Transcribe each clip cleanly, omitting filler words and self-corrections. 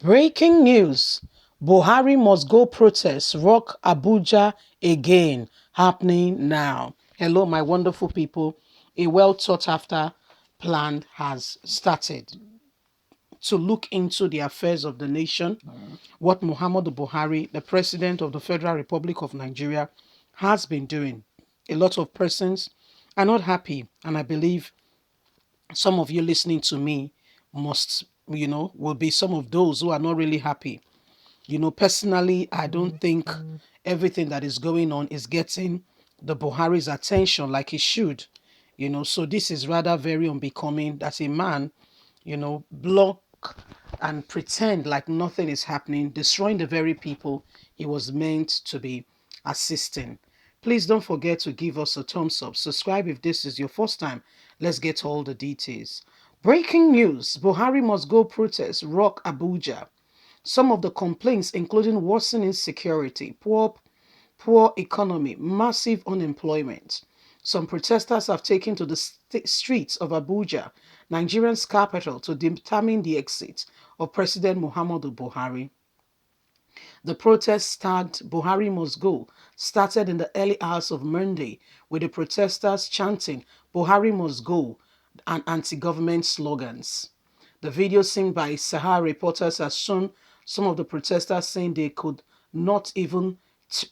Breaking news. Buhari must go protest. Rock Abuja again. Happening now. Hello, my wonderful people. A well thought after plan has started to look into the affairs of the nation. What Muhammadu Buhari, the president of the Federal Republic of Nigeria, has been doing. A lot of persons are not happy, and I believe some of you listening to me must, will be some of those who are not really happy. Personally, I don't think everything that is going on is getting the Buhari's attention like it should. So this is rather very unbecoming that a man, block and pretend like nothing is happening, destroying the very people he was meant to be assisting. Please don't forget to give us a thumbs up. Subscribe if this is your first time. Let's get all the details. Breaking news. Buhari must go protest. Rock Abuja. Some of the complaints, including worsening insecurity, poor economy, massive unemployment. Some protesters have taken to the streets of Abuja, Nigeria's capital, to determine the exit of President Muhammadu Buhari. The protest tagged Buhari Must Go started in the early hours of Monday with the protesters chanting Buhari Must Go and anti-government slogans. The video seen by Sahara reporters has shown some of the protesters saying they could not even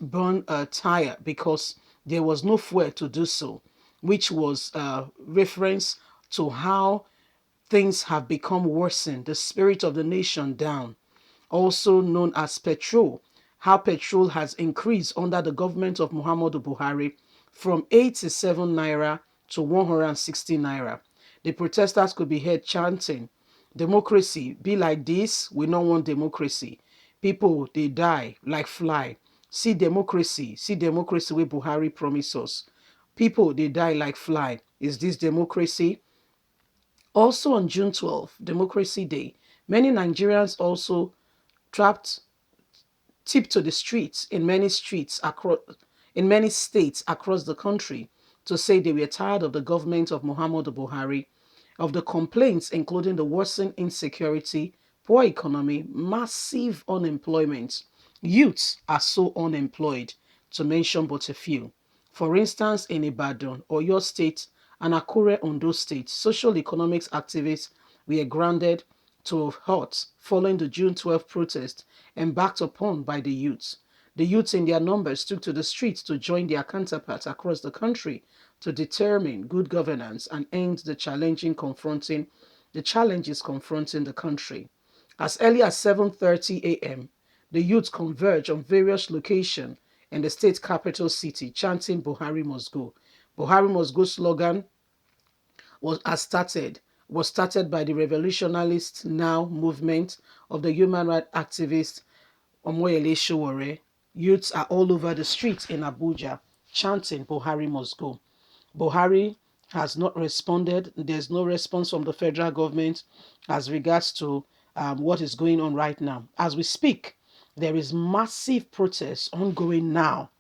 burn a tire because there was no fuel to do so, which was a reference to how things have become worsened, the spirit of the nation down, also known as petrol, how petrol has increased under the government of Muhammadu Buhari from 87 naira to 160 naira. The protesters could be heard chanting, democracy be like this, we don't want democracy. People, they die like fly. See democracy wey Buhari promise us. People, they die like fly. Is this democracy? Also on June 12th, Democracy Day, many Nigerians also trapped tip to the streets in many states across the country to say they were tired of the government of Muhammadu Buhari, of the complaints including the worsening insecurity, poor economy, massive unemployment. Youths are so unemployed, to mention but a few. For instance, in Ibadan, Oyo State, and Akure, Ondo State, social economics activists were grounded to a halt following the June 12 protest embarked upon by the youths. The youths in their numbers took to the streets to join their counterparts across the country to determine good governance and end the challenges confronting the country. As early as 7:30 a.m., the youth converged on various locations in the state capital city, chanting Buhari Must Go. Buhari Must Go slogan was started by the Revolutionist Now movement of the human rights activist Omoyele Sowore. Youths are all over the streets in Abuja chanting Buhari Must Go. Buhari has not responded. There's no response from the federal government as regards to what is going on right now. As we speak, there is massive protest ongoing now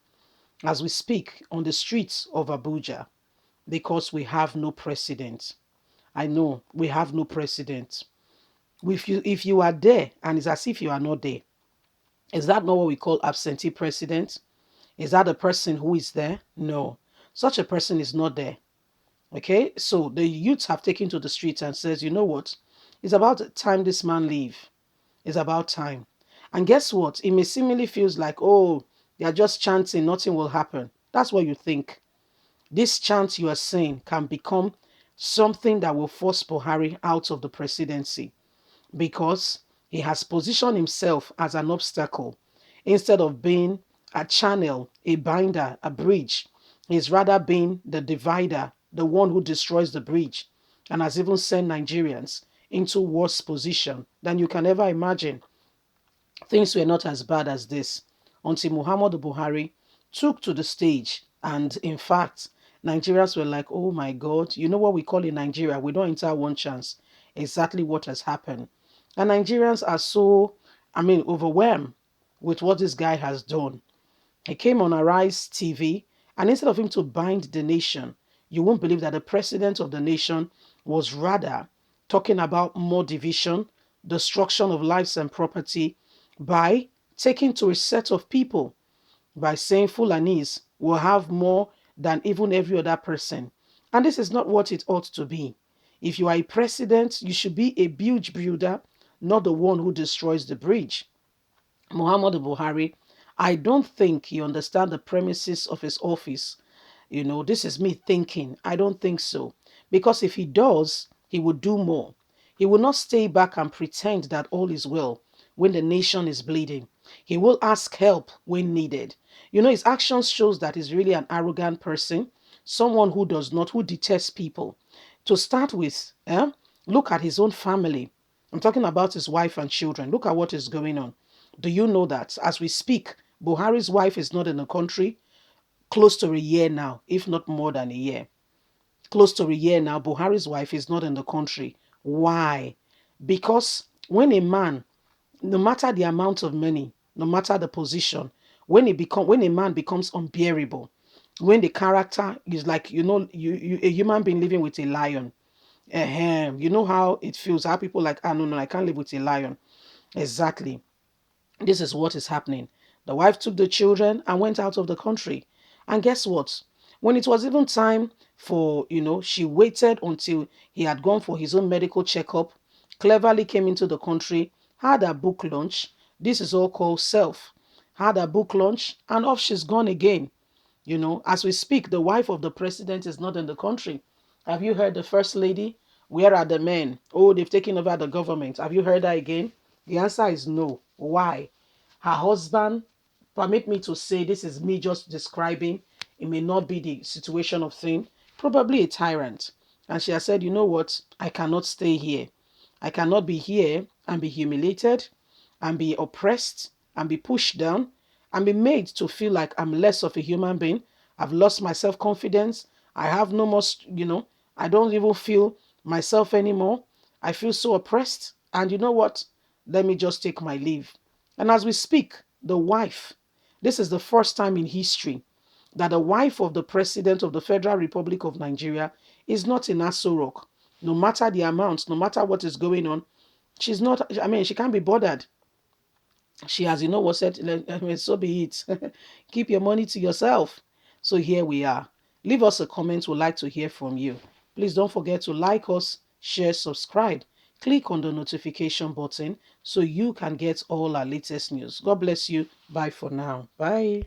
as we speak on the streets of Abuja because we have no president. I know we have no president. If you are there and it's as if you are not there, is that not what we call absentee president? Is that a person who is there? No. Such a person is not there. Okay, so the youths have taken to the streets and says, you know what? It's about time this man leave. It's about time. And guess what? It may seemingly feels like, oh, they are just chanting, nothing will happen. That's what you think. This chant you are saying can become something that will force Buhari out of the presidency because he has positioned himself as an obstacle instead of being a channel, a binder, a bridge. He's rather been the divider, the one who destroys the bridge, and has even sent Nigerians into worse position than you can ever imagine. Things were not as bad as this until Muhammadu Buhari took to the stage. And in fact, Nigerians were like, oh my God, you know what we call in Nigeria? We don't enter one chance. Exactly what has happened. And Nigerians are so, overwhelmed with what this guy has done. He came on Arise TV, and instead of him to bind the nation, you won't believe that the president of the nation was rather talking about more division, destruction of lives and property by taking to a set of people by saying Fulanis will have more than even every other person. And this is not what it ought to be. If you are a president, you should be a bridge builder, not the one who destroys the bridge. Muhammadu Buhari, I don't think he understands the premises of his office. This is me thinking. I don't think so. Because if he does, he would do more. He will not stay back and pretend that all is well when the nation is bleeding. He will ask help when needed. His actions shows that he's really an arrogant person, someone who detests people. To start with, look at his own family. I'm talking about his wife and children. Look at what is going on. Do you know that as we speak, Buhari's wife is not in the country? Close to a year now, if not more than a year. Close to a year now, Buhari's wife is not in the country. Why? Because when a man, no matter the amount of money, no matter the position, when a man becomes unbearable, when the character is like, a human being living with a lion. You know how it feels, how people like, no, no, I can't live with a lion. Exactly. This is what is happening. The wife took the children and went out of the country. And guess what? When it was even time for, she waited until he had gone for his own medical checkup, cleverly came into the country, had a book launch. This is all called self. Had a book launch, and off she's gone again. As we speak, the wife of the president is not in the country. Have you heard the first lady? Where are the men? Oh, they've taken over the government. Have you heard that again? The answer is no. Why? Her husband, permit me to say, this is me just describing, it may not be the situation of thing, probably a tyrant. And she has said, you know what? I cannot stay here. I cannot be here and be humiliated and be oppressed and be pushed down and be made to feel like I'm less of a human being. I've lost my self-confidence. I have no more, I don't even feel myself anymore. I feel so oppressed. And you know what? Let me just take my leave. And as we speak, the wife, this is the first time in history that the wife of the president of the Federal Republic of Nigeria is not in Aso Rock. No matter the amount, no matter what is going on, she's not, she can't be bothered. She has, what said, so be it. Keep your money to yourself. So here we are. Leave us a comment. We'd like to hear from you. Please don't forget to like us, share, subscribe. Click on the notification button so you can get all our latest news. God bless you. Bye for now. Bye.